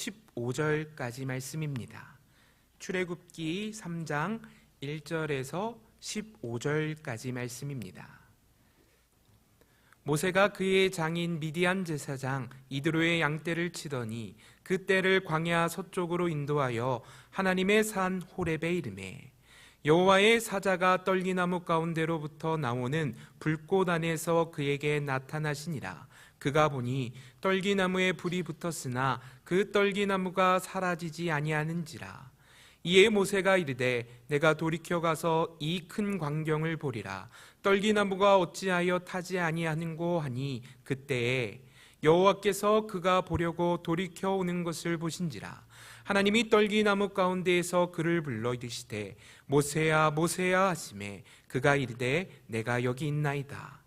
15절까지 말씀입니다. 출애굽기 3장 1절에서 15절까지 말씀입니다. 모세가 그의 장인 미디안 제사장 이드로의 양떼를 치더니 그 떼를 광야 서쪽으로 인도하여 하나님의 산 호렙에 이르매 여호와의 사자가 떨기나무 가운데로부터 나오는 불꽃 안에서 그에게 나타나시니라. 그가 보니 떨기나무에 불이 붙었으나 그 떨기나무가 사라지지 아니하는지라. 이에 모세가 이르되 내가 돌이켜 가서 이 큰 광경을 보리라. 떨기나무가 어찌하여 타지 아니하는고 하니 그때에 여호와께서 그가 보려고 돌이켜 오는 것을 보신지라. 하나님이 떨기나무 가운데에서 그를 불러 이르시되 모세야 모세야 하시매 그가 이르되 내가 여기 있나이다.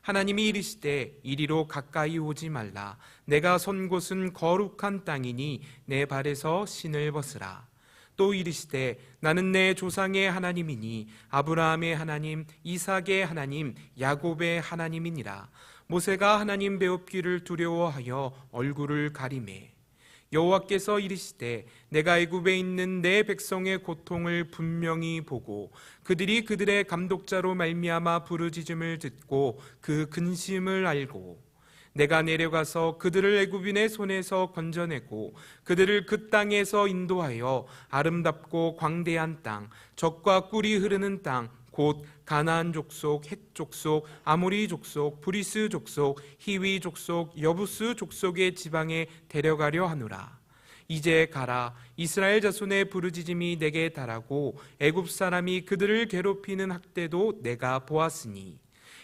하나님이 이르시되 이리로 가까이 오지 말라. 내가 선 곳은 거룩한 땅이니 내 발에서 신을 벗으라. 또 이르시되 나는 내 조상의 하나님이니 아브라함의 하나님, 이삭의 하나님, 야곱의 하나님이니라. 모세가 하나님 배웁기를 두려워하여 얼굴을 가리매 여호와께서 이르시되 내가 애굽에 있는 내 백성의 고통을 분명히 보고 그들이 그들의 감독자로 말미암아 부르짖음을 듣고 그 근심을 알고 내가 내려가서 그들을 애굽인의 손에서 건져내고 그들을 그 땅에서 인도하여 아름답고 광대한 땅, 젖과 꿀이 흐르는 땅, 곧 가나안 족속, 헷 족속, 아모리 족속, 브리스 족속, 히위 족속, 여부스 족속의 지방에 데려가려 하노라. 이제 가라. 이스라엘 자손의 부르짖음이 내게 달하고 애굽 사람이 그들을 괴롭히는 학대도 내가 보았으니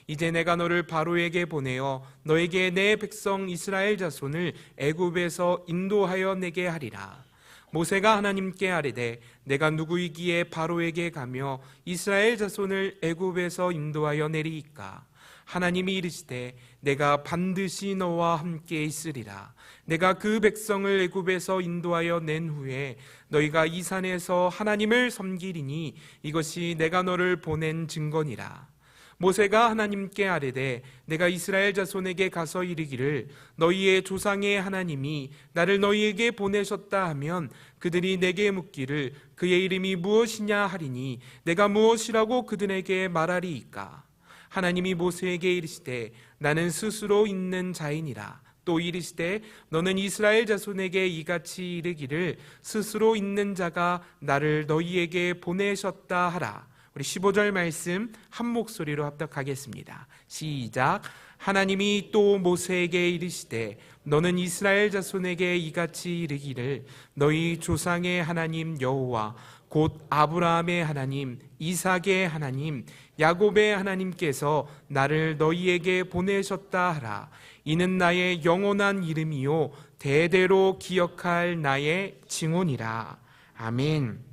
이제 내가 너를 바로에게 보내어 너에게 내 백성 이스라엘 자손을 애굽에서 인도하여 내게 하리라. 모세가 하나님께 아뢰되 내가 누구이기에 바로에게 가며 이스라엘 자손을 애굽에서 인도하여 내리이까? 하나님이 이르시되 내가 반드시 너와 함께 있으리라. 내가 그 백성을 애굽에서 인도하여 낸 후에 너희가 이 산에서 하나님을 섬기리니 이것이 내가 너를 보낸 증거니라. 모세가 하나님께 아뢰되 내가 이스라엘 자손에게 가서 이르기를 너희의 조상의 하나님이 나를 너희에게 보내셨다 하면 그들이 내게 묻기를 그의 이름이 무엇이냐 하리니 내가 무엇이라고 그들에게 말하리이까? 하나님이 모세에게 이르시되 나는 스스로 있는 자이니라. 또 이르시되 너는 이스라엘 자손에게 이같이 이르기를 스스로 있는 자가 나를 너희에게 보내셨다 하라. 우리 15절 말씀 한 목소리로 합독하겠습니다. 시작. 하나님이 또 모세에게 이르시되 너는 이스라엘 자손에게 이같이 이르기를 너희 조상의 하나님 여호와 곧 아브라함의 하나님, 이삭의 하나님, 야곱의 하나님께서 나를 너희에게 보내셨다 하라. 이는 나의 영원한 이름이요 대대로 기억할 나의 증언이라. 아멘.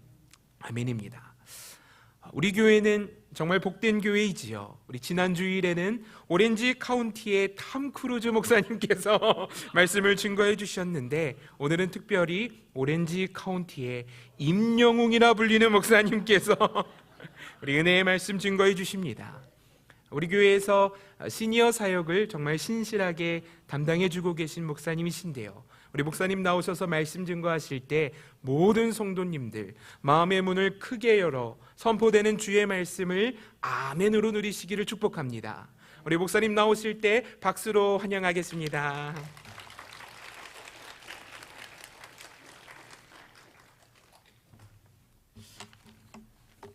아멘입니다. 우리 교회는 정말 복된 교회이지요. 우리 지난 주일에는 오렌지 카운티의 탐 크루즈 목사님께서 말씀을 증거해 주셨는데 오늘은 특별히 오렌지 카운티의 임영웅이라 불리는 목사님께서 우리 은혜의 말씀 증거해 주십니다. 우리 교회에서 시니어 사역을 정말 신실하게 담당해 주고 계신 목사님이신데요, 우리 목사님 나오셔서 말씀 증거하실 때 모든 성도님들 마음의 문을 크게 열어 선포되는 주의 말씀을 아멘으로 누리시기를 축복합니다. 우리 목사님 나오실 때 박수로 환영하겠습니다.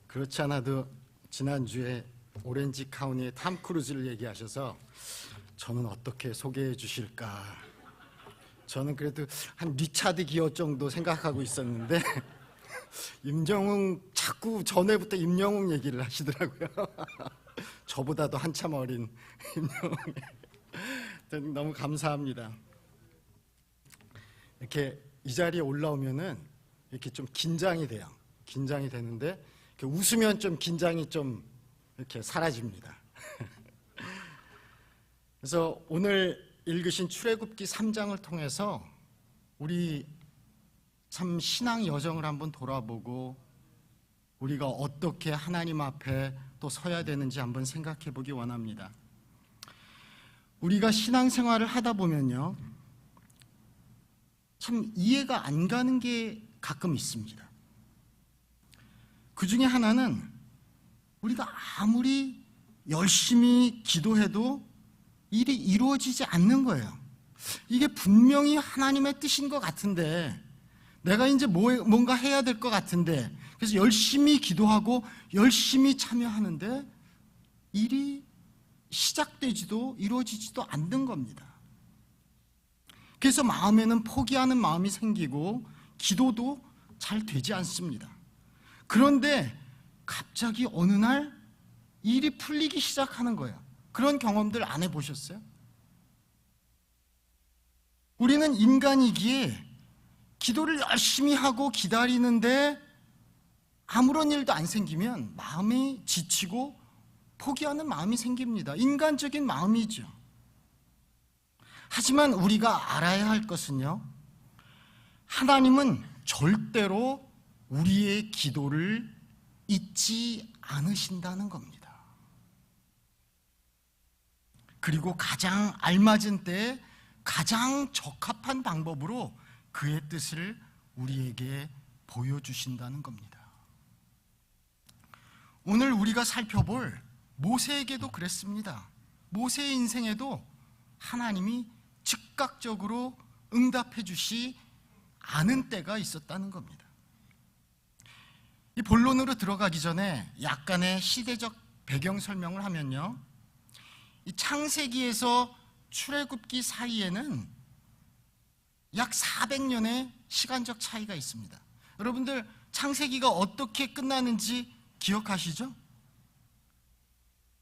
그렇지 않아도 지난주에 오렌지 카운티의 탐 크루즈를 얘기하셔서 저는 어떻게 소개해 주실까, 저는 그래도 한 리차드 기어 정도 생각하고 있었는데 임영웅, 자꾸 전에부터 임영웅 얘기를 하시더라고요. 저보다도 한참 어린 임영웅. 너무 감사합니다. 이렇게 이 자리에 올라오면은 이렇게 좀 긴장이 돼요. 긴장이 되는데 이렇게 웃으면 좀 긴장이 좀 이렇게 사라집니다. 그래서 오늘 읽으신 출애굽기 3장을 통해서 우리 참 신앙 여정을 한번 돌아보고 우리가 어떻게 하나님 앞에 또 서야 되는지 한번 생각해 보기 원합니다. 우리가 신앙생활을 하다 보면요, 참 이해가 안 가는 게 가끔 있습니다. 그 중에 하나는 우리가 아무리 열심히 기도해도 일이 이루어지지 않는 거예요. 이게 분명히 하나님의 뜻인 것 같은데, 내가 이제 뭔가 해야 될 것 같은데, 그래서 열심히 기도하고 열심히 참여하는데 일이 시작되지도 이루어지지도 않는 겁니다. 그래서 마음에는 포기하는 마음이 생기고 기도도 잘 되지 않습니다. 그런데 갑자기 어느 날 일이 풀리기 시작하는 거예요. 그런 경험들 안 해보셨어요? 우리는 인간이기에 기도를 열심히 하고 기다리는데 아무런 일도 안 생기면 마음이 지치고 포기하는 마음이 생깁니다. 인간적인 마음이죠. 하지만 우리가 알아야 할 것은요, 하나님은 절대로 우리의 기도를 잊지 않으신다는 겁니다. 그리고 가장 알맞은 때에 가장 적합한 방법으로 그의 뜻을 우리에게 보여주신다는 겁니다. 오늘 우리가 살펴볼 모세에게도 그랬습니다. 모세의 인생에도 하나님이 즉각적으로 응답해 주시 않은 때가 있었다는 겁니다. 이 본론으로 들어가기 전에 약간의 시대적 배경 설명을 하면요, 이 창세기에서 출애굽기 사이에는 약 400년의 시간적 차이가 있습니다. 여러분들 창세기가 어떻게 끝나는지 기억하시죠?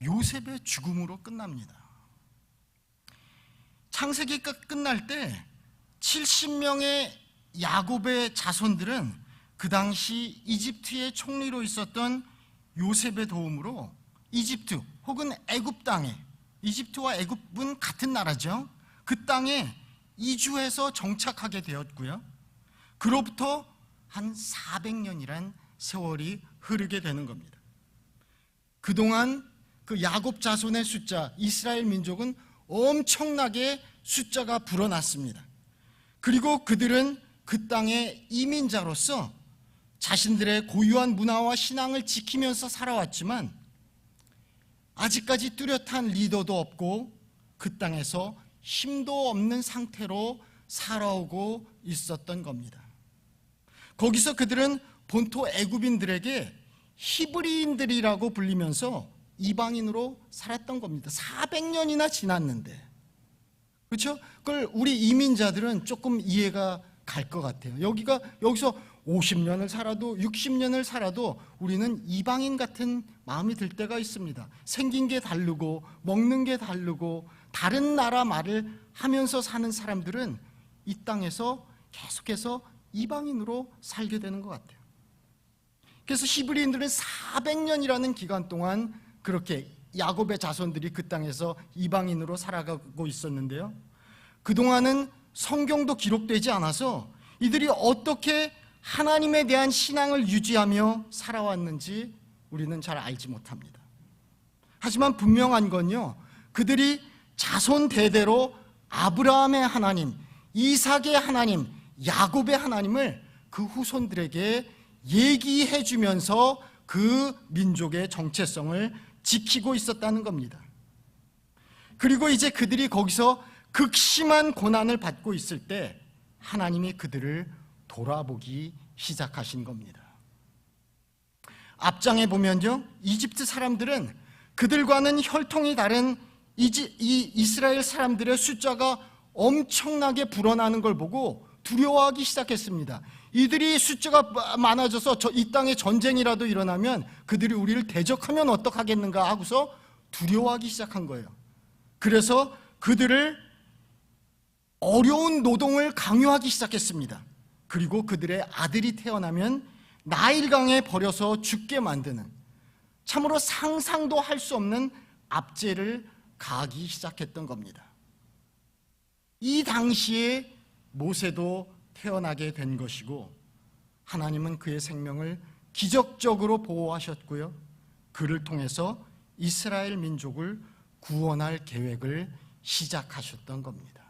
요셉의 죽음으로 끝납니다. 창세기가 끝날 때 70명의 야곱의 자손들은 그 당시 이집트의 총리로 있었던 요셉의 도움으로 이집트 혹은 애굽 땅에, 이집트와 애굽은 같은 나라죠, 그 땅에 이주해서 정착하게 되었고요, 그로부터 한 400년이란 세월이 흐르게 되는 겁니다. 그동안 그 야곱 자손의 숫자, 이스라엘 민족은 엄청나게 숫자가 불어났습니다. 그리고 그들은 그 땅의 이민자로서 자신들의 고유한 문화와 신앙을 지키면서 살아왔지만 아직까지 뚜렷한 리더도 없고 그 땅에서 힘도 없는 상태로 살아오고 있었던 겁니다. 거기서 그들은 본토 애굽인들에게 히브리인들이라고 불리면서 이방인으로 살았던 겁니다. 400년이나 지났는데, 그렇죠? 그걸 우리 이민자들은 조금 이해가 갈 것 같아요. 여기서 50년을 살아도 60년을 살아도 우리는 이방인 같은 마음이 들 때가 있습니다. 생긴 게 다르고 먹는 게 다르고 다른 나라 말을 하면서 사는 사람들은 이 땅에서 계속해서 이방인으로 살게 되는 것 같아요. 그래서 히브리인들은 400년이라는 기간 동안 그렇게 야곱의 자손들이 그 땅에서 이방인으로 살아가고 있었는데요, 그동안은 성경도 기록되지 않아서 이들이 어떻게 하나님에 대한 신앙을 유지하며 살아왔는지 우리는 잘 알지 못합니다. 하지만 분명한 건요, 그들이 자손 대대로 아브라함의 하나님, 이삭의 하나님, 야곱의 하나님을 그 후손들에게 얘기해 주면서 그 민족의 정체성을 지키고 있었다는 겁니다. 그리고 이제 그들이 거기서 극심한 고난을 받고 있을 때 하나님이 그들을 돌아보기 시작하신 겁니다. 앞장에 보면요, 이집트 사람들은 그들과는 혈통이 다른 이 이스라엘 사람들의 숫자가 엄청나게 불어나는 걸 보고 두려워하기 시작했습니다. 이들이 숫자가 많아져서 이 땅에 전쟁이라도 일어나면 그들이 우리를 대적하면 어떡하겠는가 하고서 두려워하기 시작한 거예요. 그래서 그들을 어려운 노동을 강요하기 시작했습니다. 그리고 그들의 아들이 태어나면 나일강에 버려서 죽게 만드는, 참으로 상상도 할 수 없는 압제를 가하기 시작했던 겁니다. 이 당시에 모세도 태어나게 된 것이고 하나님은 그의 생명을 기적적으로 보호하셨고요, 그를 통해서 이스라엘 민족을 구원할 계획을 시작하셨던 겁니다.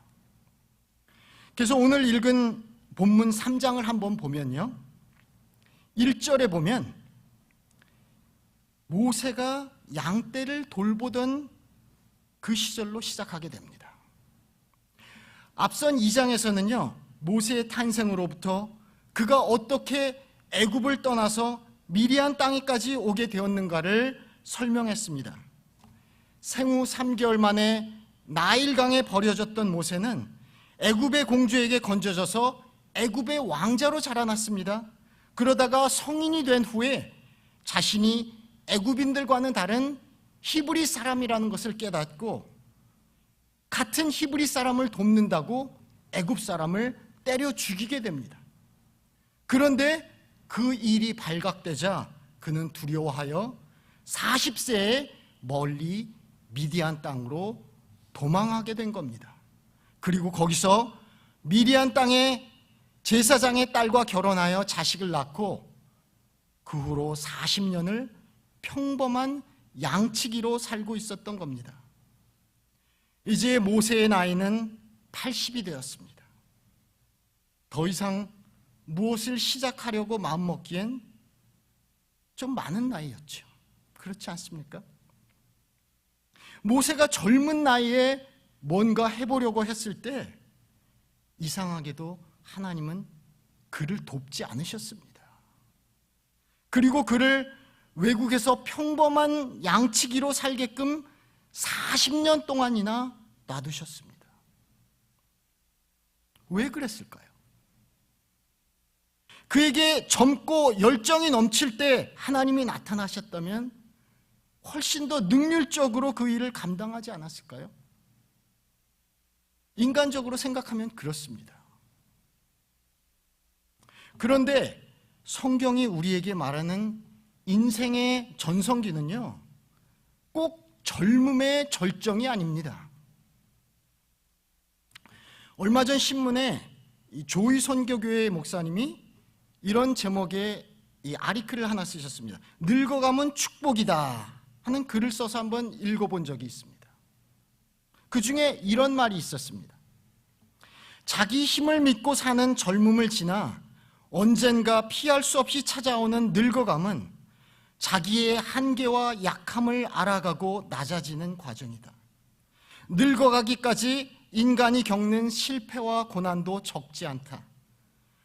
그래서 오늘 읽은 본문 3장을 한번 보면요, 1절에 보면 모세가 양떼를 돌보던 그 시절로 시작하게 됩니다. 앞선 2장에서는요, 모세의 탄생으로부터 그가 어떻게 애굽을 떠나서 미디안 땅에까지 오게 되었는가를 설명했습니다. 생후 3개월 만에 나일강에 버려졌던 모세는 애굽의 공주에게 건져져서 애굽의 왕자로 자라났습니다. 그러다가 성인이 된 후에 자신이 애굽인들과는 다른 히브리 사람이라는 것을 깨닫고 같은 히브리 사람을 돕는다고 애굽 사람을 때려 죽이게 됩니다. 그런데 그 일이 발각되자 그는 두려워하여 40세에 멀리 미디안 땅으로 도망하게 된 겁니다. 그리고 거기서 미디안 땅에 제사장의 딸과 결혼하여 자식을 낳고 그 후로 40년을 평범한 양치기로 살고 있었던 겁니다. 이제 모세의 나이는 80이 되었습니다. 더 이상 무엇을 시작하려고 마음먹기엔 좀 많은 나이였죠. 그렇지 않습니까? 모세가 젊은 나이에 뭔가 해보려고 했을 때 이상하게도 하나님은 그를 돕지 않으셨습니다. 그리고 그를 외국에서 평범한 양치기로 살게끔 40년 동안이나 놔두셨습니다. 왜 그랬을까요? 그에게 젊고 열정이 넘칠 때 하나님이 나타나셨다면 훨씬 더 능률적으로 그 일을 감당하지 않았을까요? 인간적으로 생각하면 그렇습니다. 그런데 성경이 우리에게 말하는 인생의 전성기는요, 꼭 젊음의 절정이 아닙니다. 얼마 전 신문에 조이 선교교회 목사님이 이런 제목의 이 아리클을 하나 쓰셨습니다. 늙어가면 축복이다 하는 글을 써서 한번 읽어본 적이 있습니다. 그 중에 이런 말이 있었습니다. 자기 힘을 믿고 사는 젊음을 지나 언젠가 피할 수 없이 찾아오는 늙어감은 자기의 한계와 약함을 알아가고 낮아지는 과정이다. 늙어가기까지 인간이 겪는 실패와 고난도 적지 않다.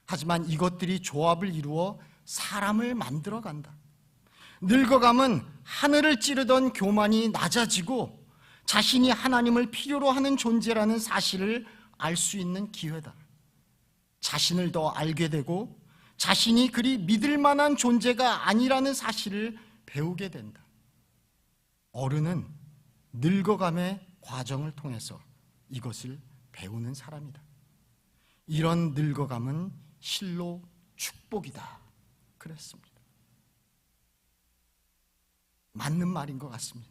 하지만 이것들이 조합을 이루어 사람을 만들어간다. 늙어감은 하늘을 찌르던 교만이 낮아지고 자신이 하나님을 필요로 하는 존재라는 사실을 알 수 있는 기회다. 자신을 더 알게 되고 자신이 그리 믿을 만한 존재가 아니라는 사실을 배우게 된다. 어른은 늙어감의 과정을 통해서 이것을 배우는 사람이다. 이런 늙어감은 실로 축복이다. 그랬습니다. 맞는 말인 것 같습니다.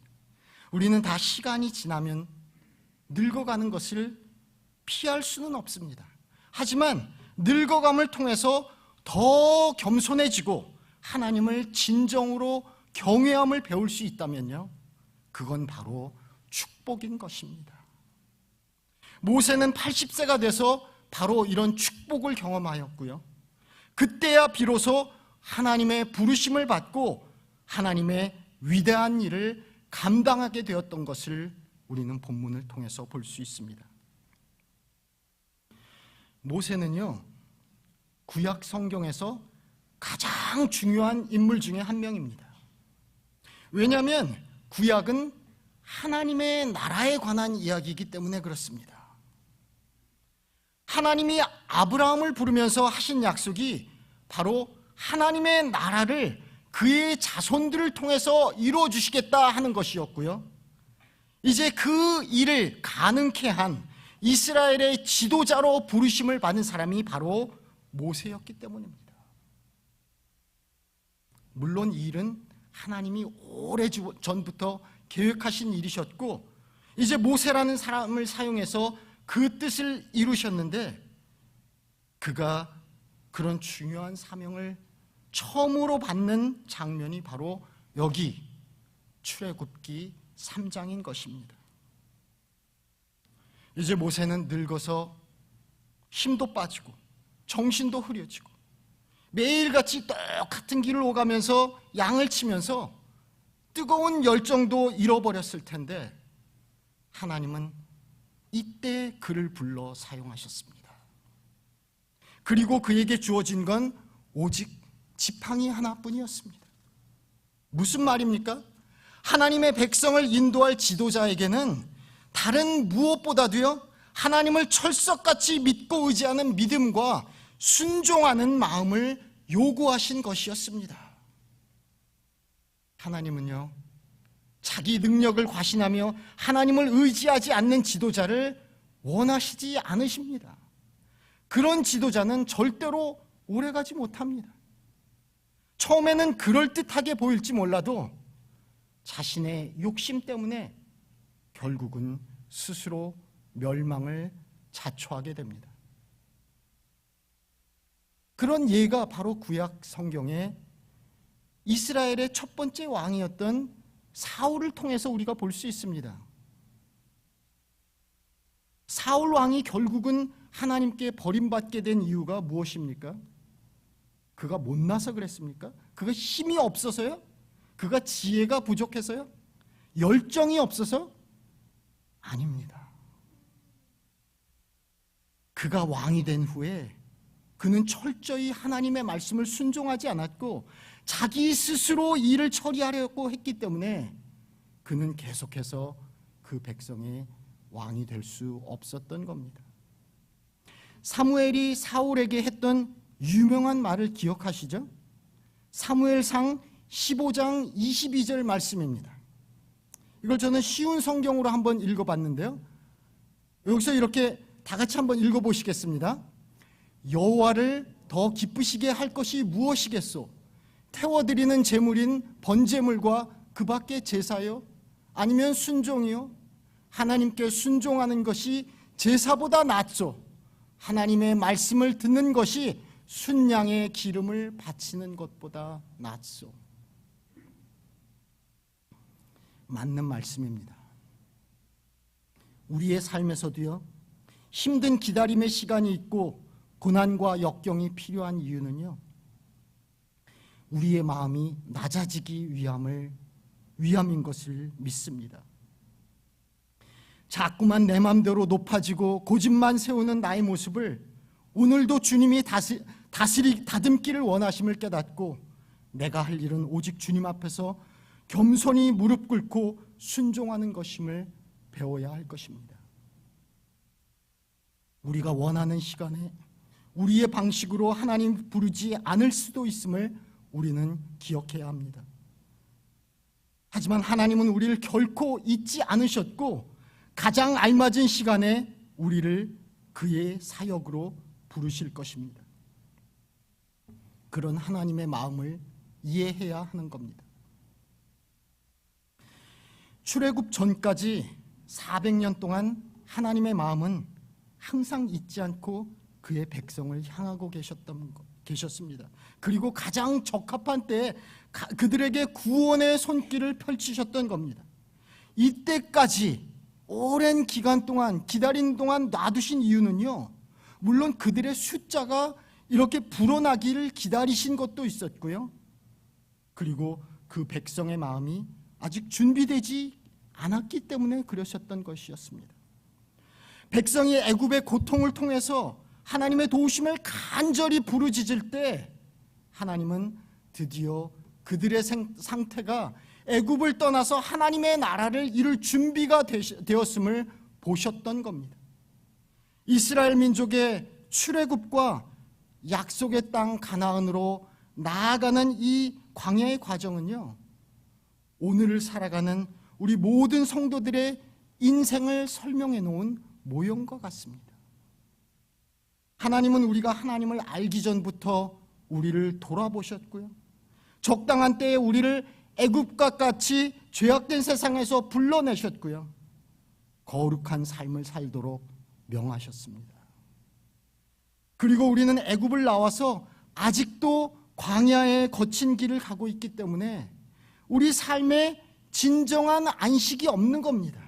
우리는 다 시간이 지나면 늙어가는 것을 피할 수는 없습니다. 하지만 늙어감을 통해서 더 겸손해지고 하나님을 진정으로 경외함을 배울 수 있다면요, 그건 바로 축복인 것입니다. 모세는 80세가 돼서 바로 이런 축복을 경험하였고요, 그때야 비로소 하나님의 부르심을 받고 하나님의 위대한 일을 감당하게 되었던 것을 우리는 본문을 통해서 볼 수 있습니다. 모세는요, 구약 성경에서 가장 중요한 인물 중에 한 명입니다. 왜냐하면 구약은 하나님의 나라에 관한 이야기이기 때문에 그렇습니다. 하나님이 아브라함을 부르면서 하신 약속이 바로 하나님의 나라를 그의 자손들을 통해서 이루어 주시겠다 하는 것이었고요, 이제 그 일을 가능케 한 이스라엘의 지도자로 부르심을 받은 사람이 바로 모세였기 때문입니다. 물론 이 일은 하나님이 오래전부터 계획하신 일이셨고 이제 모세라는 사람을 사용해서 그 뜻을 이루셨는데, 그가 그런 중요한 사명을 처음으로 받는 장면이 바로 여기 출애굽기 3장인 것입니다. 이제 모세는 늙어서 힘도 빠지고 정신도 흐려지고 매일같이 똑같은 길을 오가면서 양을 치면서 뜨거운 열정도 잃어버렸을 텐데 하나님은 이때 그를 불러 사용하셨습니다. 그리고 그에게 주어진 건 오직 지팡이 하나뿐이었습니다. 무슨 말입니까? 하나님의 백성을 인도할 지도자에게는 다른 무엇보다도요, 하나님을 철석같이 믿고 의지하는 믿음과 순종하는 마음을 요구하신 것이었습니다. 하나님은요, 자기 능력을 과신하며 하나님을 의지하지 않는 지도자를 원하시지 않으십니다. 그런 지도자는 절대로 오래가지 못합니다. 처음에는 그럴듯하게 보일지 몰라도 자신의 욕심 때문에 결국은 스스로 멸망을 자초하게 됩니다. 그런 예가 바로 구약 성경에 이스라엘의 첫 번째 왕이었던 사울을 통해서 우리가 볼 수 있습니다. 사울 왕이 결국은 하나님께 버림받게 된 이유가 무엇입니까? 그가 못나서 그랬습니까? 그가 힘이 없어서요? 그가 지혜가 부족해서요? 열정이 없어서? 아닙니다. 그가 왕이 된 후에 그는 철저히 하나님의 말씀을 순종하지 않았고 자기 스스로 일을 처리하려고 했기 때문에 그는 계속해서 그 백성의 왕이 될 수 없었던 겁니다. 사무엘이 사울에게 했던 유명한 말을 기억하시죠? 사무엘상 15장 22절 말씀입니다. 이걸 저는 쉬운 성경으로 한번 읽어봤는데요. 여기서 이렇게 다 같이 한번 읽어보시겠습니다. 여호와를 더 기쁘시게 할 것이 무엇이겠소? 태워드리는 제물인 번제물과 그 밖의 제사요? 아니면 순종이요? 하나님께 순종하는 것이 제사보다 낫소. 하나님의 말씀을 듣는 것이 순양의 기름을 바치는 것보다 낫소. 맞는 말씀입니다. 우리의 삶에서도요, 힘든 기다림의 시간이 있고 고난과 역경이 필요한 이유는요, 우리의 마음이 낮아지기 위함인 것을 믿습니다. 자꾸만 내 맘대로 높아지고 고집만 세우는 나의 모습을 오늘도 주님이 다듬기를 원하심을 깨닫고 내가 할 일은 오직 주님 앞에서 겸손히 무릎 꿇고 순종하는 것임을 배워야 할 것입니다. 우리가 원하는 시간에 우리의 방식으로 하나님 부르지 않을 수도 있음을 우리는 기억해야 합니다. 하지만 하나님은 우리를 결코 잊지 않으셨고 가장 알맞은 시간에 우리를 그의 사역으로 부르실 것입니다. 그런 하나님의 마음을 이해해야 하는 겁니다. 출애굽 전까지 400년 동안 하나님의 마음은 항상 잊지 않고 그의 백성을 향하고 계셨습니다. 그리고 가장 적합한 때에 그들에게 구원의 손길을 펼치셨던 겁니다. 이때까지 오랜 기간 동안 기다린 동안 놔두신 이유는요, 물론 그들의 숫자가 이렇게 불어나기를 기다리신 것도 있었고요, 그리고 그 백성의 마음이 아직 준비되지 않았기 때문에 그러셨던 것이었습니다. 백성이 애굽의 고통을 통해서 하나님의 도우심을 간절히 부르짖을 때 하나님은 드디어 그들의 상태가 애굽을 떠나서 하나님의 나라를 이룰 준비가 되었음을 보셨던 겁니다. 이스라엘 민족의 출애굽과 약속의 땅 가나안으로 나아가는 이 광야의 과정은요, 오늘을 살아가는 우리 모든 성도들의 인생을 설명해 놓은 모형과 같습니다. 하나님은 우리가 하나님을 알기 전부터 우리를 돌아보셨고요, 적당한 때에 우리를 애굽과 같이 죄악된 세상에서 불러내셨고요, 거룩한 삶을 살도록 명하셨습니다. 그리고 우리는 애굽을 나와서 아직도 광야의 거친 길을 가고 있기 때문에 우리 삶에 진정한 안식이 없는 겁니다.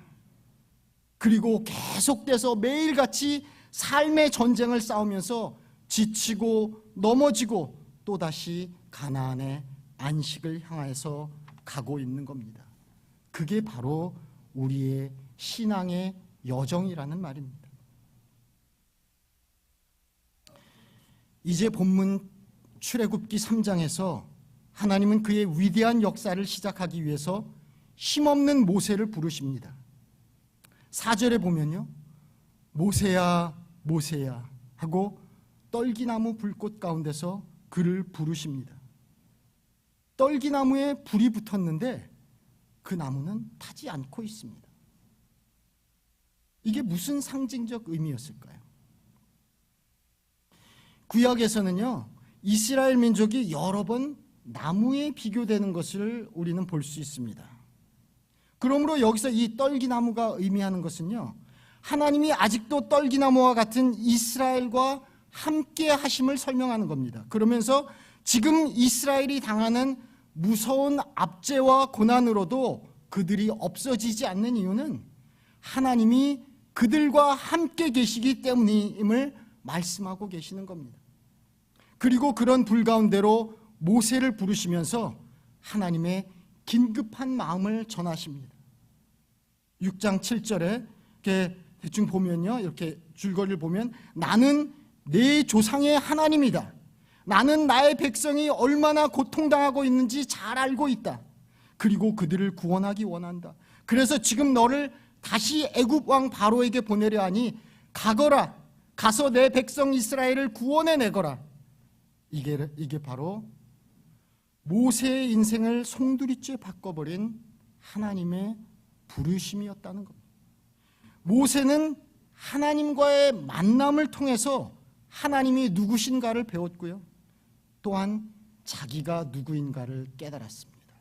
그리고 계속돼서 매일같이 삶의 전쟁을 싸우면서 지치고 넘어지고 또다시 가나안의 안식을 향해서 가고 있는 겁니다. 그게 바로 우리의 신앙의 여정이라는 말입니다. 이제 본문 출애굽기 3장에서 하나님은 그의 위대한 역사를 시작하기 위해서 힘없는 모세를 부르십니다. 4절에 보면요, 모세야 모세야 하고 떨기나무 불꽃 가운데서 그를 부르십니다. 떨기나무에 불이 붙었는데 그 나무는 타지 않고 있습니다. 이게 무슨 상징적 의미였을까요? 구약에서는요, 이스라엘 민족이 여러 번 나무에 비교되는 것을 우리는 볼 수 있습니다. 그러므로 여기서 이 떨기나무가 의미하는 것은요, 하나님이 아직도 떨기나무와 같은 이스라엘과 함께 하심을 설명하는 겁니다. 그러면서 지금 이스라엘이 당하는 무서운 압제와 고난으로도 그들이 없어지지 않는 이유는 하나님이 그들과 함께 계시기 때문임을 말씀하고 계시는 겁니다. 그리고 그런 불 가운데로 모세를 부르시면서 하나님의 긴급한 마음을 전하십니다. 6장 7절에 이렇게 대충 보면요, 이렇게 줄거리를 보면 나는 내 조상의 하나님이다. 나는 나의 백성이 얼마나 고통당하고 있는지 잘 알고 있다. 그리고 그들을 구원하기 원한다. 그래서 지금 너를 다시 애굽 왕 바로에게 보내려 하니 가거라. 가서 내 백성 이스라엘을 구원해내거라. 이게 바로 모세의 인생을 송두리째 바꿔버린 하나님의 부르심이었다는 겁니다. 모세는 하나님과의 만남을 통해서 하나님이 누구신가를 배웠고요, 또한 자기가 누구인가를 깨달았습니다.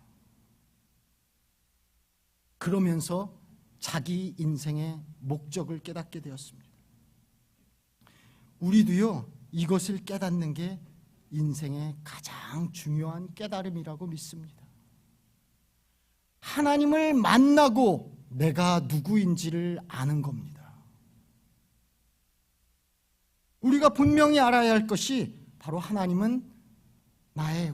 그러면서 자기 인생의 목적을 깨닫게 되었습니다. 우리도요, 이것을 깨닫는 게 인생의 가장 중요한 깨달음이라고 믿습니다. 하나님을 만나고 내가 누구인지를 아는 겁니다. 우리가 분명히 알아야 할 것이 바로 하나님은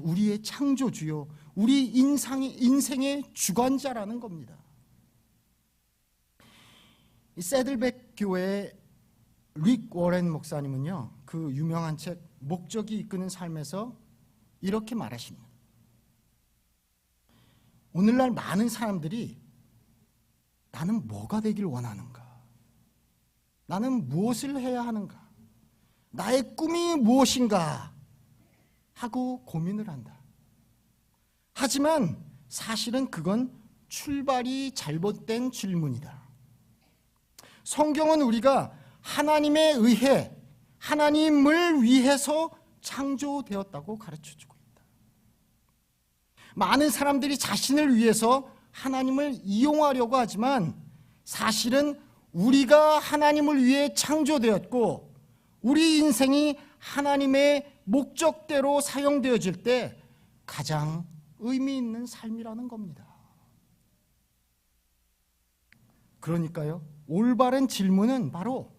우리의 창조주요, 우리 인생의 주관자라는 겁니다. 이 새들백 교회의 릭 워렌 목사님은요, 그 유명한 책 목적이 이끄는 삶에서 이렇게 말하십니다. 오늘날 많은 사람들이 나는 뭐가 되길 원하는가? 나는 무엇을 해야 하는가? 나의 꿈이 무엇인가? 하고 고민을 한다. 하지만 사실은 그건 출발이 잘못된 질문이다. 성경은 우리가 하나님에 의해, 하나님을 위해서 창조되었다고 가르쳐주고 있다. 많은 사람들이 자신을 위해서 하나님을 이용하려고 하지만 사실은 우리가 하나님을 위해 창조되었고 우리 인생이 하나님의 목적대로 사용되어질 때 가장 의미 있는 삶이라는 겁니다. 그러니까요, 올바른 질문은 바로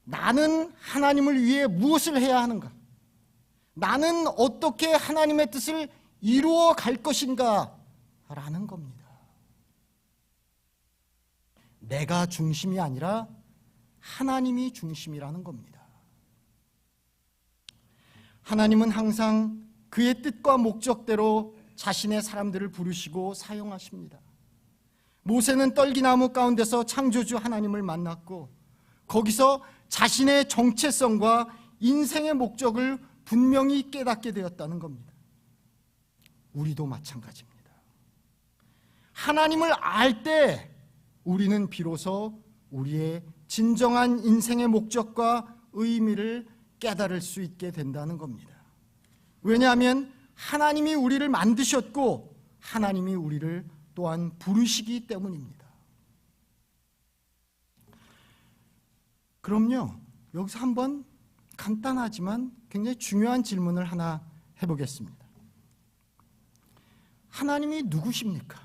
나는 하나님을 위해 무엇을 해야 하는가? 나는 어떻게 하나님의 뜻을 이루어 갈 것인가? 라는 겁니다. 내가 중심이 아니라 하나님이 중심이라는 겁니다. 하나님은 항상 그의 뜻과 목적대로 자신의 사람들을 부르시고 사용하십니다. 모세는 떨기나무 가운데서 창조주 하나님을 만났고 거기서 자신의 정체성과 인생의 목적을 분명히 깨닫게 되었다는 겁니다. 우리도 마찬가지입니다. 하나님을 알 때 우리는 비로소 우리의 진정한 인생의 목적과 의미를 깨달을 수 있게 된다는 겁니다. 왜냐하면 하나님이 우리를 만드셨고 하나님이 우리를 또한 부르시기 때문입니다. 그럼요, 여기서 한번 간단하지만 굉장히 중요한 질문을 하나 해보겠습니다. 하나님이 누구십니까?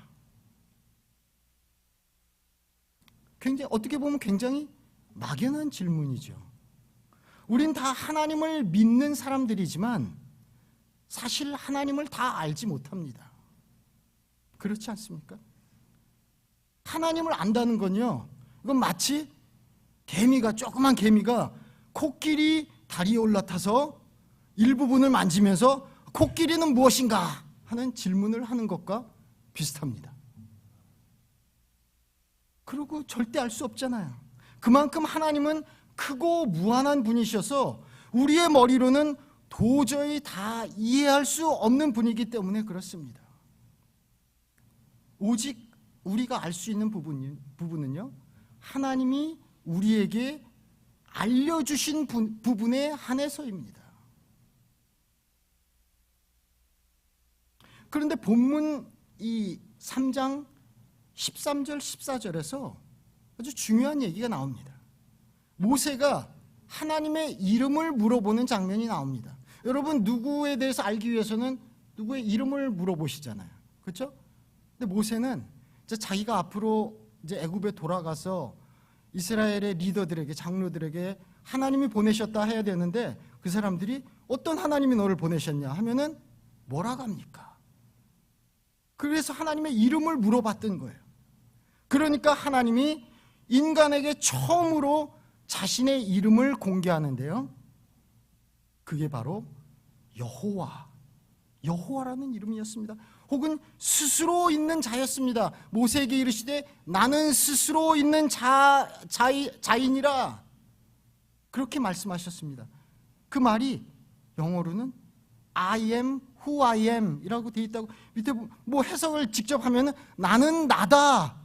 어떻게 보면 굉장히 막연한 질문이죠. 우린 다 하나님을 믿는 사람들이지만 사실 하나님을 다 알지 못합니다. 그렇지 않습니까? 하나님을 안다는 건요, 이건 마치 조그만 개미가 코끼리 다리에 올라타서 일부분을 만지면서 코끼리는 무엇인가 하는 질문을 하는 것과 비슷합니다. 그리고 절대 알 수 없잖아요. 그만큼 하나님은 크고 무한한 분이셔서 우리의 머리로는 도저히 다 이해할 수 없는 분이기 때문에 그렇습니다. 오직 우리가 알 수 있는 부분은요, 하나님이 우리에게 알려주신 부분에 한해서입니다. 그런데 본문 이 3장 13절 14절에서 아주 중요한 얘기가 나옵니다. 모세가 하나님의 이름을 물어보는 장면이 나옵니다. 여러분, 누구에 대해서 알기 위해서는 누구의 이름을 물어보시잖아요. 그렇죠? 근데 모세는 이제 자기가 앞으로 이제 애굽에 돌아가서 이스라엘의 리더들에게, 장로들에게 하나님이 보내셨다 해야 되는데 그 사람들이 어떤 하나님이 너를 보내셨냐 하면은 뭐라고 합니까? 그래서 하나님의 이름을 물어봤던 거예요. 그러니까 하나님이 인간에게 처음으로 자신의 이름을 공개하는데요, 그게 바로 여호와라는 이름이었습니다. 혹은 스스로 있는 자였습니다. 모세에게 이르시되 나는 스스로 있는 자인이라 그렇게 말씀하셨습니다. 그 말이 영어로는 I am who I am 이라고 되어 있다고. 밑에 뭐 해석을 직접 하면 나는 나다.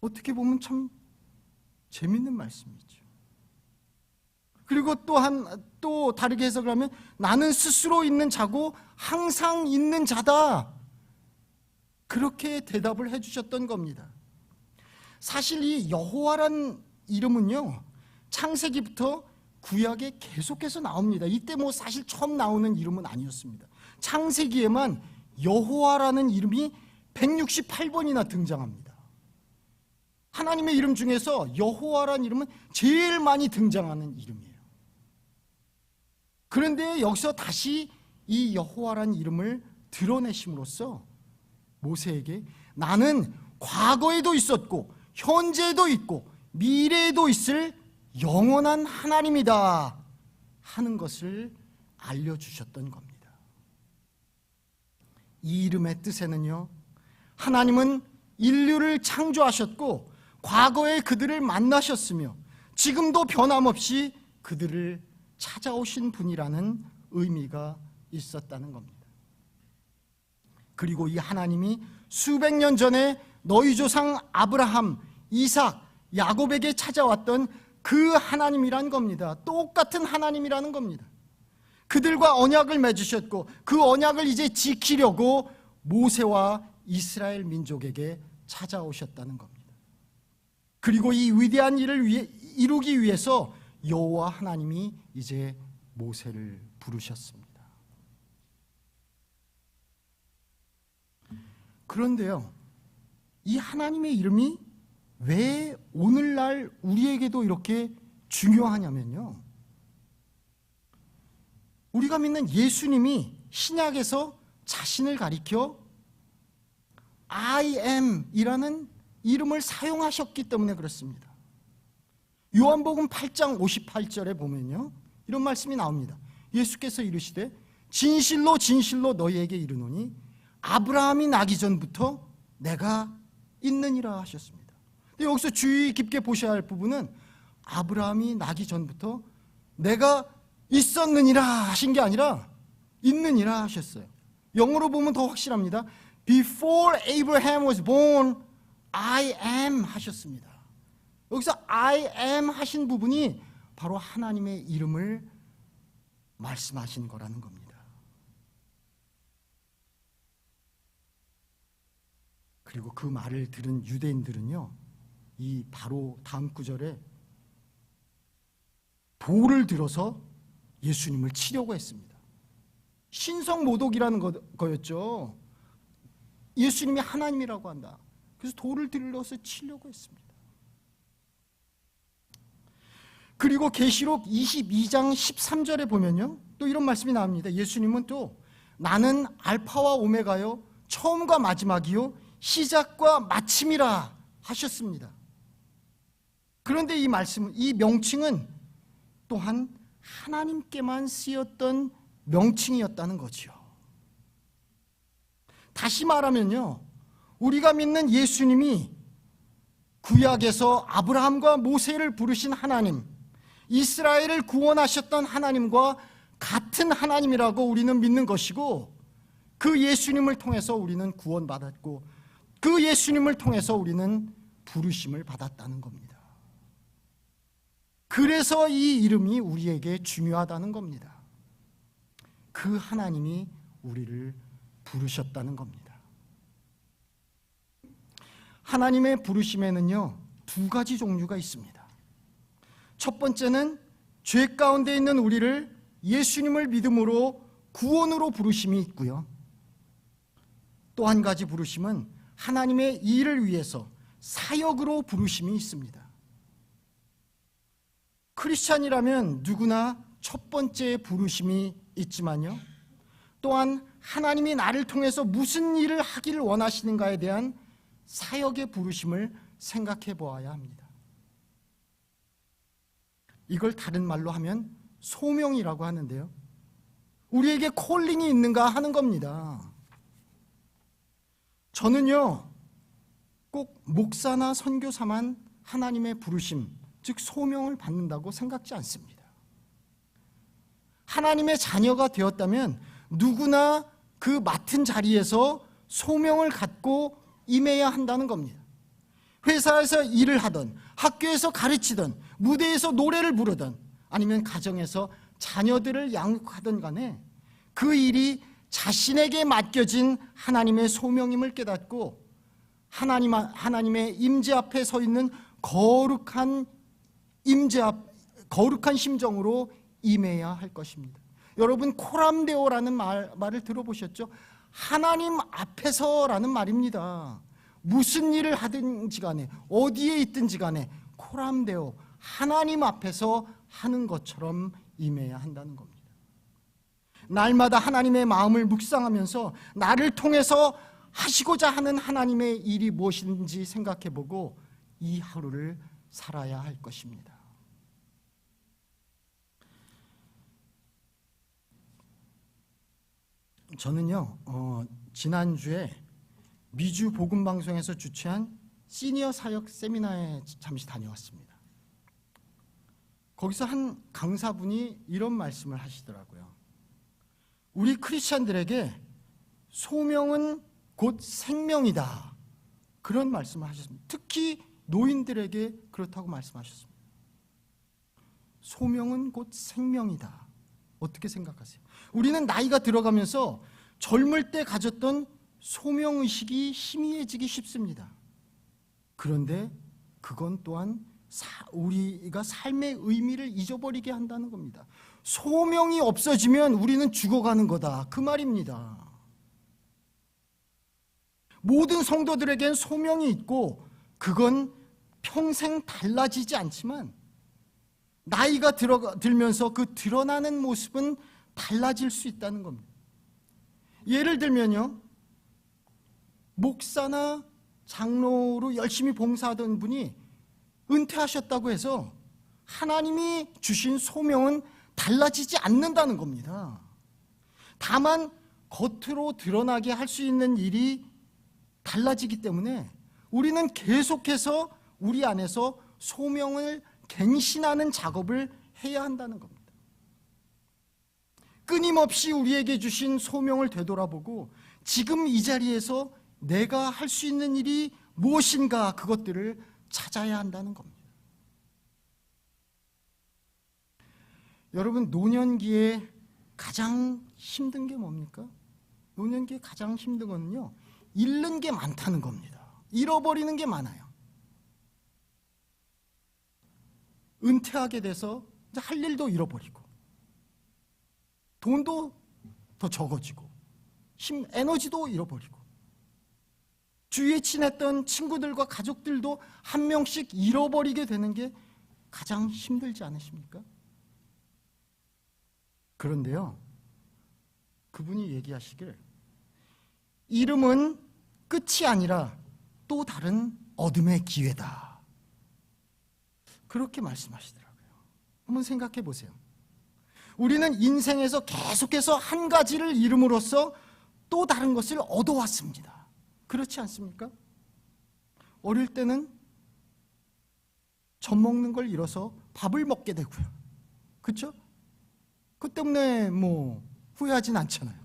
어떻게 보면 참 재밌는 말씀이죠. 그리고 또 다르게 해석을 하면 나는 스스로 있는 자고 항상 있는 자다. 그렇게 대답을 해주셨던 겁니다. 사실 이 여호와란 이름은요, 창세기부터 구약에 계속해서 나옵니다. 이때 뭐 사실 처음 나오는 이름은 아니었습니다. 창세기에만 여호와라는 이름이 168번이나 등장합니다. 하나님의 이름 중에서 여호와라는 이름은 제일 많이 등장하는 이름이에요. 그런데 여기서 다시 이 여호와라는 이름을 드러내심으로써 모세에게 나는 과거에도 있었고 현재에도 있고 미래에도 있을 영원한 하나님이다 하는 것을 알려주셨던 겁니다. 이 이름의 뜻에는요, 하나님은 인류를 창조하셨고 과거에 그들을 만나셨으며 지금도 변함없이 그들을 찾아오신 분이라는 의미가 있었다는 겁니다. 그리고 이 하나님이 수백 년 전에 너희 조상 아브라함, 이삭, 야곱에게 찾아왔던 그 하나님이란 겁니다. 똑같은 하나님이라는 겁니다. 그들과 언약을 맺으셨고 그 언약을 이제 지키려고 모세와 이스라엘 민족에게 찾아오셨다는 겁니다. 그리고 이 위대한 일을 이루기 위해서 여호와 하나님이 이제 모세를 부르셨습니다. 그런데요, 이 하나님의 이름이 왜 오늘날 우리에게도 이렇게 중요하냐면요, 우리가 믿는 예수님이 신약에서 자신을 가리켜 I am 이라는 이름을 사용하셨기 때문에 그렇습니다. 요한복음 8장 58절에 보면요, 이런 말씀이 나옵니다. 예수께서 이르시되 진실로 진실로 너희에게 이르노니 아브라함이 나기 전부터 내가 있느니라 하셨습니다. 근데 여기서 주의 깊게 보셔야 할 부분은 아브라함이 나기 전부터 내가 있었느니라 하신 게 아니라 있느니라 하셨어요. 영어로 보면 더 확실합니다. Before Abraham was born, I am 하셨습니다. 여기서 I am 하신 부분이 바로 하나님의 이름을 말씀하신 거라는 겁니다. 그리고 그 말을 들은 유대인들은요, 이 바로 다음 구절에 돌을 들어서 예수님을 치려고 했습니다. 신성모독이라는 거였죠. 예수님이 하나님이라고 한다. 그래서 돌을 들러서 치려고 했습니다. 그리고 계시록 22장 13절에 보면요, 또 이런 말씀이 나옵니다. 예수님은 또 나는 알파와 오메가요, 처음과 마지막이요, 시작과 마침이라 하셨습니다. 그런데 이 말씀, 이 명칭은 또한 하나님께만 쓰였던 명칭이었다는 거죠. 다시 말하면요, 우리가 믿는 예수님이 구약에서 아브라함과 모세를 부르신 하나님, 이스라엘을 구원하셨던 하나님과 같은 하나님이라고 우리는 믿는 것이고, 그 예수님을 통해서 우리는 구원받았고, 그 예수님을 통해서 우리는 부르심을 받았다는 겁니다. 그래서 이 이름이 우리에게 중요하다는 겁니다. 그 하나님이 우리를 부르셨다는 겁니다. 하나님의 부르심에는요, 두 가지 종류가 있습니다. 첫 번째는 죄 가운데 있는 우리를 예수님을 믿음으로 구원으로 부르심이 있고요. 또 한 가지 부르심은 하나님의 일을 위해서 사역으로 부르심이 있습니다. 크리스찬이라면 누구나 첫 번째 부르심이 있지만요, 또한 하나님이 나를 통해서 무슨 일을 하기를 원하시는가에 대한 사역의 부르심을 생각해 보아야 합니다. 이걸 다른 말로 하면 소명이라고 하는데요, 우리에게 콜링이 있는가 하는 겁니다. 저는요, 꼭 목사나 선교사만 하나님의 부르심, 즉 소명을 받는다고 생각지 않습니다. 하나님의 자녀가 되었다면 누구나 그 맡은 자리에서 소명을 갖고 임해야 한다는 겁니다. 회사에서 일을 하든, 학교에서 가르치든, 무대에서 노래를 부르든, 아니면 가정에서 자녀들을 양육하든 간에 그 일이 자신에게 맡겨진 하나님의 소명임을 깨닫고 하나님의 임재 앞에 서 있는 거룩한 심정으로 임해야 할 것입니다. 여러분, 코람데오라는 말을 들어보셨죠? 하나님 앞에서라는 말입니다. 무슨 일을 하든지 간에, 어디에 있든지 간에 코람데오, 하나님 앞에서 하는 것처럼 임해야 한다는 겁니다. 날마다 하나님의 마음을 묵상하면서 나를 통해서 하시고자 하는 하나님의 일이 무엇인지 생각해보고 이 하루를 살아야 할 것입니다. 저는요, 지난주에 미주 복음방송에서 주최한 시니어 사역 세미나에 잠시 다녀왔습니다. 거기서 한 강사분이 이런 말씀을 하시더라고요. 우리 크리스찬들에게 소명은 곧 생명이다, 그런 말씀을 하셨습니다. 특히 노인들에게 그렇다고 말씀하셨습니다. 소명은 곧 생명이다. 어떻게 생각하세요? 우리는 나이가 들어가면서 젊을 때 가졌던 소명의식이 희미해지기 쉽습니다. 그런데 그건 또한 우리가 삶의 의미를 잊어버리게 한다는 겁니다. 소명이 없어지면 우리는 죽어가는 거다, 그 말입니다. 모든 성도들에겐 소명이 있고 그건 평생 달라지지 않지만 나이가 들면서 그 드러나는 모습은 달라질 수 있다는 겁니다. 예를 들면요, 목사나 장로로 열심히 봉사하던 분이 은퇴하셨다고 해서 하나님이 주신 소명은 달라지지 않는다는 겁니다. 다만 겉으로 드러나게 할 수 있는 일이 달라지기 때문에 우리는 계속해서 우리 안에서 소명을 갱신하는 작업을 해야 한다는 겁니다. 끊임없이 우리에게 주신 소명을 되돌아보고 지금 이 자리에서 내가 할 수 있는 일이 무엇인가, 그것들을 찾아야 한다는 겁니다. 여러분, 노년기에 가장 힘든 게 뭡니까? 노년기에 가장 힘든 거는요, 잃는 게 많다는 겁니다. 잃어버리는 게 많아요. 은퇴하게 돼서 이제 할 일도 잃어버리고 돈도 더 적어지고 에너지도 잃어버리고 주위에 친했던 친구들과 가족들도 한 명씩 잃어버리게 되는 게 가장 힘들지 않으십니까? 그런데요, 그분이 얘기하시길 이름은 끝이 아니라 또 다른 어둠의 기회다, 그렇게 말씀하시더라고요. 한번 생각해 보세요. 우리는 인생에서 계속해서 한 가지를 이름으로써 또 다른 것을 얻어왔습니다. 그렇지 않습니까? 어릴 때는 젖 먹는 걸 잃어서 밥을 먹게 되고요. 그렇죠? 그 때문에 뭐 후회하진 않잖아요.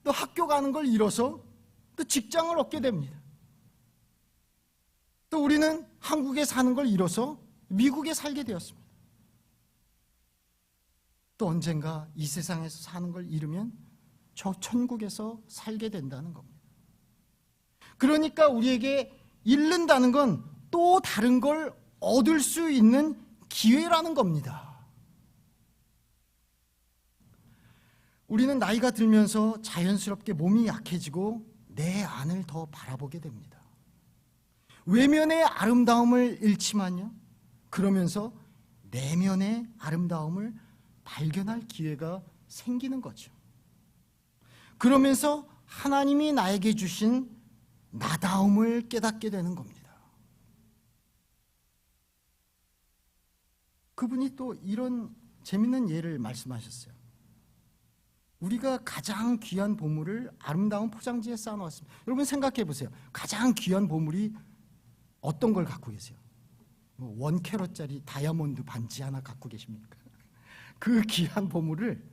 또 학교 가는 걸 잃어서 또 직장을 얻게 됩니다. 또 우리는 한국에 사는 걸 잃어서 미국에 살게 되었습니다. 또 언젠가 이 세상에서 사는 걸 잃으면 저 천국에서 살게 된다는 겁니다. 그러니까 우리에게 잃는다는 건 또 다른 걸 얻을 수 있는 기회라는 겁니다. 우리는 나이가 들면서 자연스럽게 몸이 약해지고 내 안을 더 바라보게 됩니다. 외면의 아름다움을 잃지만요, 그러면서 내면의 아름다움을 발견할 기회가 생기는 거죠. 그러면서 하나님이 나에게 주신 나다움을 깨닫게 되는 겁니다. 그분이 또 이런 재밌는 예를 말씀하셨어요. 우리가 가장 귀한 보물을 아름다운 포장지에 쌓아놓았습니다. 여러분 생각해 보세요. 가장 귀한 보물이 어떤 걸 갖고 계세요? 뭐 1캐럿짜리 다이아몬드 반지 하나 갖고 계십니까? 그 귀한 보물을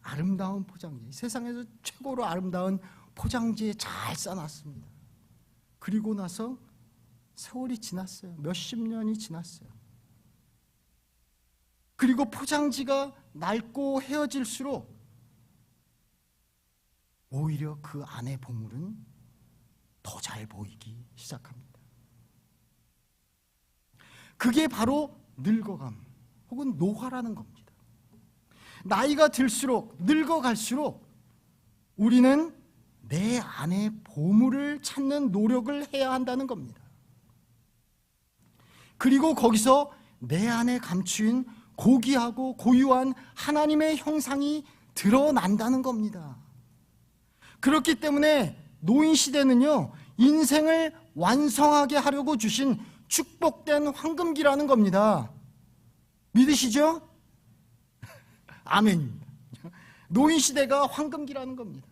아름다운 포장지, 세상에서 최고로 아름다운 포장지에 잘 쌓아놨습니다. 그리고 나서 세월이 지났어요. 몇십 년이 지났어요. 그리고 포장지가 낡고 헤어질수록 오히려 그 안의 보물은 더 잘 보이기 시작합니다. 그게 바로 늙어감 혹은 노화라는 겁니다. 나이가 들수록, 늙어갈수록 우리는 내 안의 보물을 찾는 노력을 해야 한다는 겁니다. 그리고 거기서 내 안에 감추인 고귀하고 고유한 하나님의 형상이 드러난다는 겁니다. 그렇기 때문에 노인 시대는요, 인생을 완성하게 하려고 주신 축복된 황금기라는 겁니다. 믿으시죠? 아멘입니다. 노인 시대가 황금기라는 겁니다.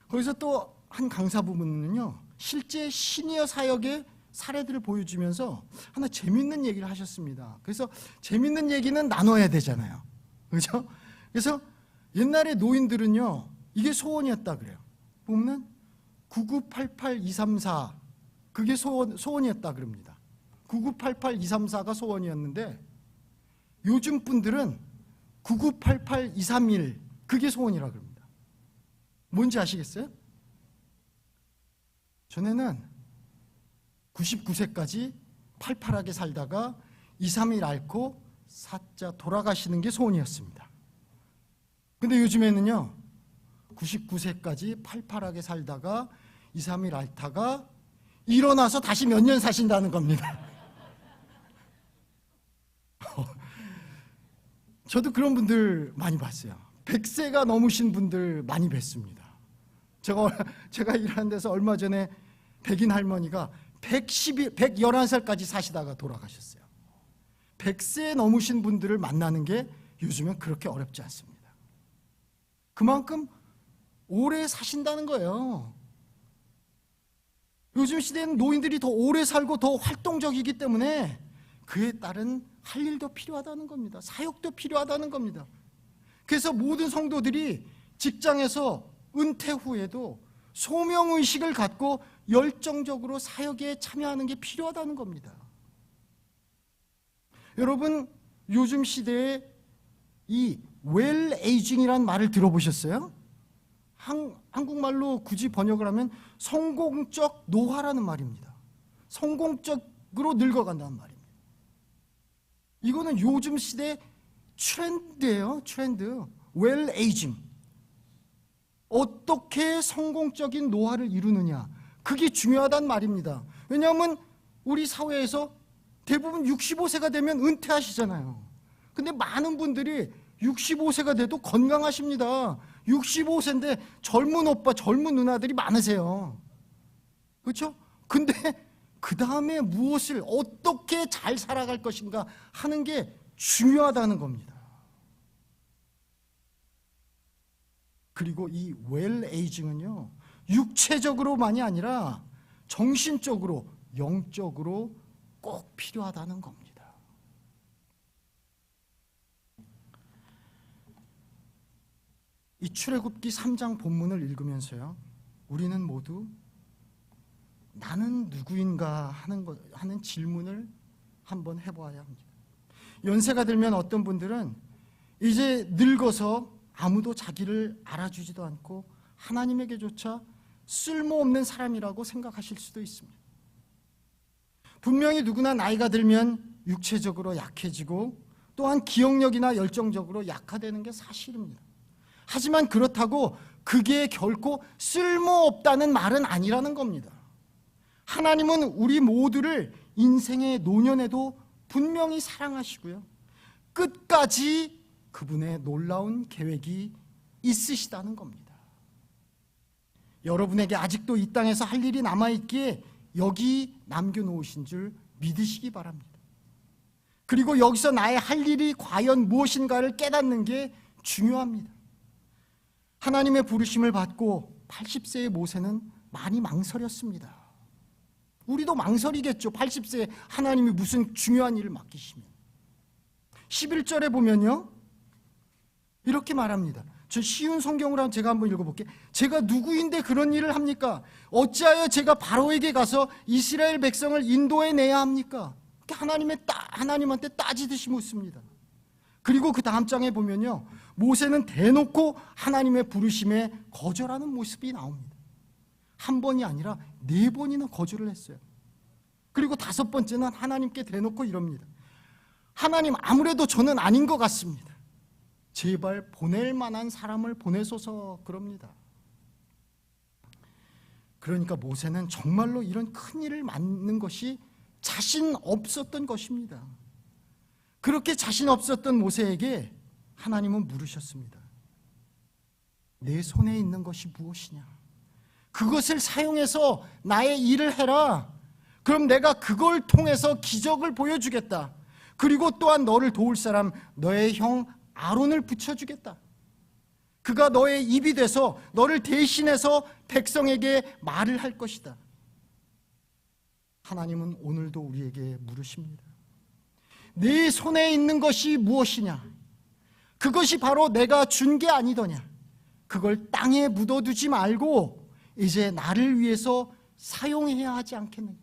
거기서 또 한 강사 부분은요, 실제 시니어 사역의 사례들을 보여주면서 하나 재밌는 얘기를 하셨습니다. 그래서 재밌는 얘기는 나눠야 되잖아요. 그렇죠? 그래서 옛날에 노인들은요, 이게 소원이었다 그래요. 보면 9988234 그게 소원이었다 그럽니다. 9988234가 소원이었는데 요즘 분들은 9988231 그게 소원이라 그럽니다. 뭔지 아시겠어요? 전에는 99세까지 팔팔하게 살다가 2, 3일 앓고 사자 돌아가시는 게 소원이었습니다. 근데 요즘에는요, 99세까지 팔팔하게 살다가 2, 3일 앓다가 일어나서 다시 몇 년 사신다는 겁니다. 저도 그런 분들 많이 봤어요. 100세가 넘으신 분들 많이 뵀습니다. 제가 일하는 데서 얼마 전에 백인 할머니가 111살까지 사시다가 돌아가셨어요. 100세 넘으신 분들을 만나는 게 요즘엔 그렇게 어렵지 않습니다. 그만큼 오래 사신다는 거예요. 요즘 시대는 노인들이 더 오래 살고 더 활동적이기 때문에 그에 따른 할 일도 필요하다는 겁니다. 사역도 필요하다는 겁니다. 그래서 모든 성도들이 직장에서 은퇴 후에도 소명의식을 갖고 열정적으로 사역에 참여하는 게 필요하다는 겁니다. 여러분, 요즘 시대에 이 웰에이징이라는 말을 들어보셨어요? 한국말로 굳이 번역을 하면 성공적 노화라는 말입니다. 성공적으로 늙어간다는 말입니다. 이거는 요즘 시대 트렌드예요. 트렌드. 웰에이징. 어떻게 성공적인 노화를 이루느냐, 그게 중요하단 말입니다. 왜냐하면 우리 사회에서 대부분 65세가 되면 은퇴하시잖아요. 근데 많은 분들이 65세가 돼도 건강하십니다. 65세인데 젊은 오빠, 젊은 누나들이 많으세요. 그렇죠? 근데 그 다음에 무엇을 어떻게 잘 살아갈 것인가 하는 게 중요하다는 겁니다. 그리고 이 웰에이징은요, 육체적으로만이 아니라 정신적으로, 영적으로 꼭 필요하다는 겁니다. 이 출애굽기 3장 본문을 읽으면서요, 우리는 모두 나는 누구인가 하는 질문을 한번 해보아야 합니다. 연세가 들면 어떤 분들은 이제 늙어서 아무도 자기를 알아주지도 않고 하나님에게조차 쓸모없는 사람이라고 생각하실 수도 있습니다. 분명히 누구나 나이가 들면 육체적으로 약해지고 또한 기억력이나 열정적으로 약화되는 게 사실입니다. 하지만 그렇다고 그게 결코 쓸모없다는 말은 아니라는 겁니다. 하나님은 우리 모두를 인생의 노년에도 분명히 사랑하시고요, 끝까지 그분의 놀라운 계획이 있으시다는 겁니다. 여러분에게 아직도 이 땅에서 할 일이 남아있기에 여기 남겨놓으신 줄 믿으시기 바랍니다. 그리고 여기서 나의 할 일이 과연 무엇인가를 깨닫는 게 중요합니다. 하나님의 부르심을 받고 80세의 모세는 많이 망설였습니다. 우리도 망설이겠죠. 80세에 하나님이 무슨 중요한 일을 맡기시면. 11절에 보면요, 이렇게 말합니다. 저 쉬운 성경으로 제가 한번 읽어볼게요. 제가 누구인데 그런 일을 합니까? 어찌하여 제가 바로에게 가서 이스라엘 백성을 인도해내야 합니까? 하나님한테 따지듯이 묻습니다. 그리고 그 다음 장에 보면요, 모세는 대놓고 하나님의 부르심에 거절하는 모습이 나옵니다. 한 번이 아니라 4번이나 거절을 했어요. 그리고 5번째는 하나님께 대놓고 이럽니다. 하나님, 아무래도 저는 아닌 것 같습니다. 제발 보낼 만한 사람을 보내소서. 그럽니다. 그러니까 모세는 정말로 이런 큰 일을 맡는 것이 자신 없었던 것입니다. 그렇게 자신 없었던 모세에게 하나님은 물으셨습니다. 내 손에 있는 것이 무엇이냐? 그것을 사용해서 나의 일을 해라. 그럼 내가 그걸 통해서 기적을 보여주겠다. 그리고 또한 너를 도울 사람, 너의 형 아론을 붙여주겠다. 그가 너의 입이 돼서 너를 대신해서 백성에게 말을 할 것이다. 하나님은 오늘도 우리에게 물으십니다. 네 손에 있는 것이 무엇이냐? 그것이 바로 내가 준 게 아니더냐? 그걸 땅에 묻어두지 말고 이제 나를 위해서 사용해야 하지 않겠느냐?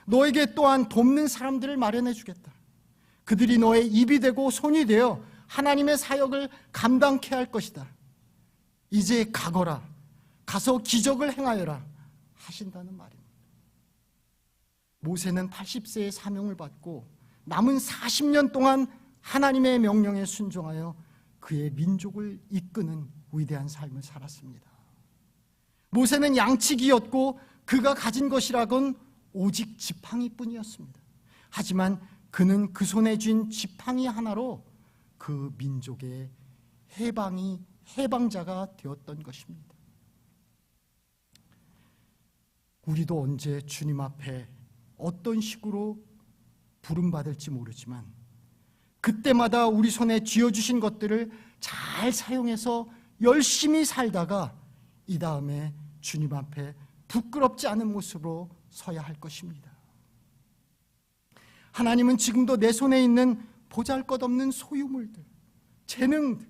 너에게 또한 돕는 사람들을 마련해 주겠다. 그들이 너의 입이 되고 손이 되어 하나님의 사역을 감당케 할 것이다. 이제 가거라. 가서 기적을 행하여라. 하신다는 말입니다. 모세는 80세의 사명을 받고 남은 40년 동안 하나님의 명령에 순종하여 그의 민족을 이끄는 위대한 삶을 살았습니다. 모세는 양치기였고 그가 가진 것이라곤 오직 지팡이뿐이었습니다. 하지만 그는 그 손에 쥔 지팡이 하나로 그 민족의 해방자가 되었던 것입니다. 우리도 언제 주님 앞에 어떤 식으로 부름받을지 모르지만 그때마다 우리 손에 쥐어주신 것들을 잘 사용해서 열심히 살다가 이 다음에 주님 앞에 부끄럽지 않은 모습으로 서야 할 것입니다. 하나님은 지금도 내 손에 있는 보잘것없는 소유물들, 재능들,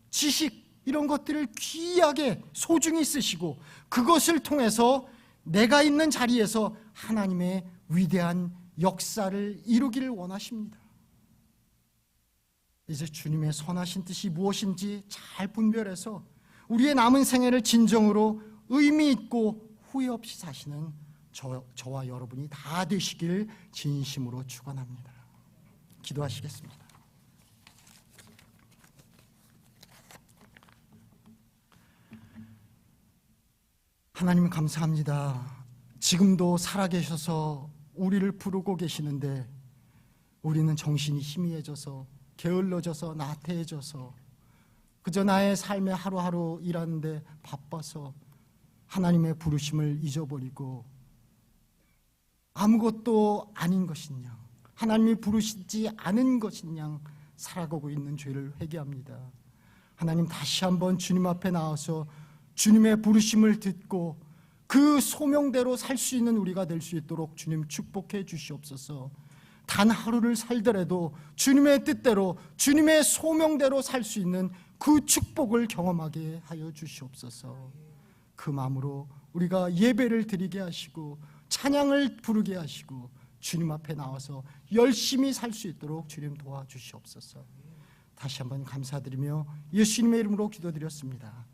지식 이런 것들을 귀하게 소중히 쓰시고 그것을 통해서 내가 있는 자리에서 하나님의 위대한 역사를 이루기를 원하십니다. 이제 주님의 선하신 뜻이 무엇인지 잘 분별해서 우리의 남은 생애를 진정으로 의미 있고 후회 없이 사시는 저와 여러분이 다 되시길 진심으로 축원합니다. 기도하시겠습니다. 하나님 감사합니다. 지금도 살아계셔서 우리를 부르고 계시는데 우리는 정신이 희미해져서 게을러져서 나태해져서 그저 나의 삶의 하루하루 일하는데 바빠서 하나님의 부르심을 잊어버리고 아무것도 아닌 것인 양, 하나님이 부르시지 않은 것인 양 살아가고 있는 죄를 회개합니다. 하나님, 다시 한번 주님 앞에 나와서 주님의 부르심을 듣고 그 소명대로 살 수 있는 우리가 될 수 있도록 주님 축복해 주시옵소서. 단 하루를 살더라도 주님의 뜻대로 주님의 소명대로 살 수 있는 그 축복을 경험하게 하여 주시옵소서. 그 마음으로 우리가 예배를 드리게 하시고 찬양을 부르게 하시고 주님 앞에 나와서 열심히 살 수 있도록 주님 도와주시옵소서. 다시 한번 감사드리며 예수님의 이름으로 기도드렸습니다.